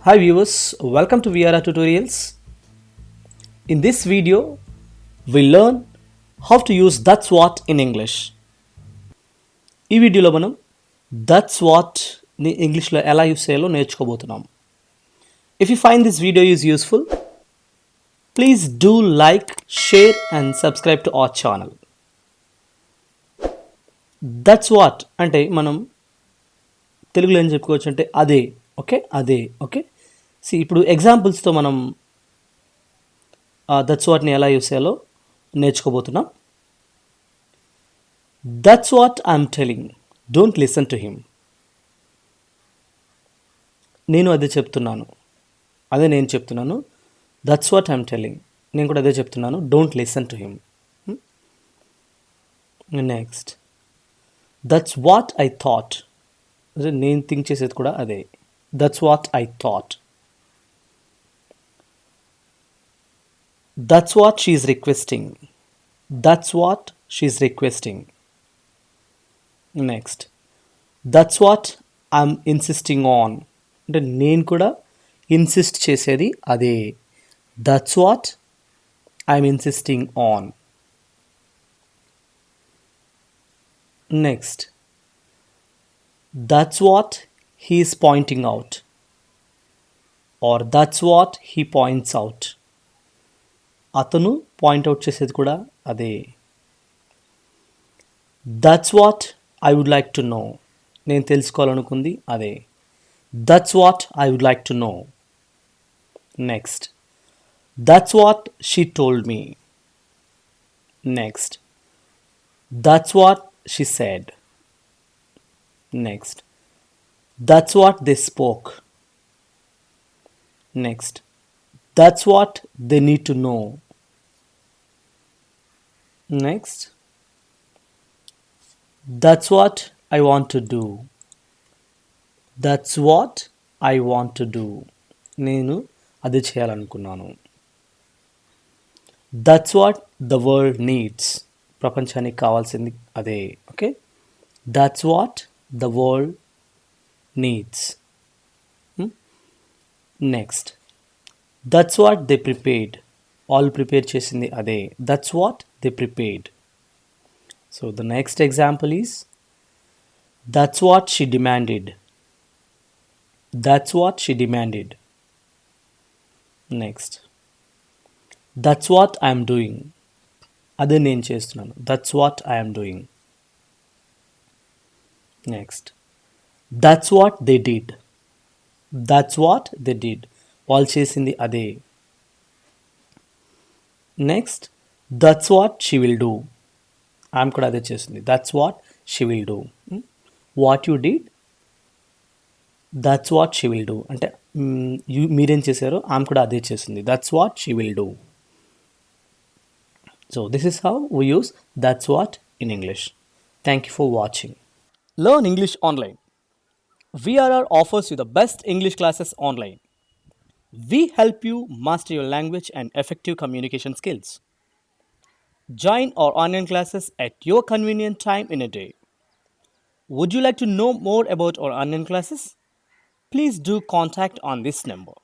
Hi viewers, welcome to VRR Tutorials. In this video, we learn how to use that's what in English. ఈ వీడియోలో మనం that's what ని ఇంగ్లీష్లో ఎలా use చేయాలో నేర్చుకోబోతున్నాం. If you find this video is useful, please do like, share and subscribe to our channel. That's what అంటే మనం తెలుగులో ఏం చెప్పుకోవచ్చు అంటే అదే ఓకే. ఇప్పుడు ఎగ్జాంపుల్స్తో మనం దట్స్ వాట్ని ఎలా యూస్ చేయాలో నేర్చుకోబోతున్నాం. That's what I'm telling, don't listen to him. నేను చెప్తున్నాను. దట్స్ వాట్ ఐఎమ్ టెలింగ్, నేను కూడా అదే చెప్తున్నాను. Don't listen to him. Next, that's what I thought, నేను థింక్ చేసేది కూడా అదే. That's what I thought. That's what she's requesting. That's what she's requesting. Next, that's what I'm insisting on. అంటే నేను కూడా ఇన్సిస్ట్ చేసేది అదే. That's what I'm insisting on. Next, that's what he is pointing out. Or that's what he points out. అతను point out చేసేది కూడా అదే. That's what I would like to know, నేను తెలుసుకోవాలనుకుంది అదే. That's what I would like to know. Next, that's what she told me. Next, that's what she said. Next, that's what they spoke. Next, that's what they need to know. Next, that's what I want to do. That's what I want to do. నేను అది చేయాలనుకున్నాను. That's what the world needs. ప్రపంచానికి కావాల్సింది అదే. Okay, that's what the world needs. Next, that's what they prepared. All prepare చేసింది అదే. That's what they prepared. So the next example is that's what she demanded. That's what she demanded. Next, that's what I am doing. అదే నేను చేస్తున్నాను. That's what I am doing. Next, that's what they did. That's what they did. వాళ్ళు చేసింది అదే. Next, that's what she will do. ఆమె కూడా అదే చేసింది. That's what she will do. What you did, that's what she will do. అంటే మీరేం చేశారో ఆమె కూడా అదే చేసింది. That's what she will do. So this is how we use that's what in English. Thank you for watching. Learn English online. VRR offers you the best English classes online. We help you master your language and effective communication skills. Join our online classes at your convenient time in a day. Would you like to know more about our online classes? Please do contact on this number.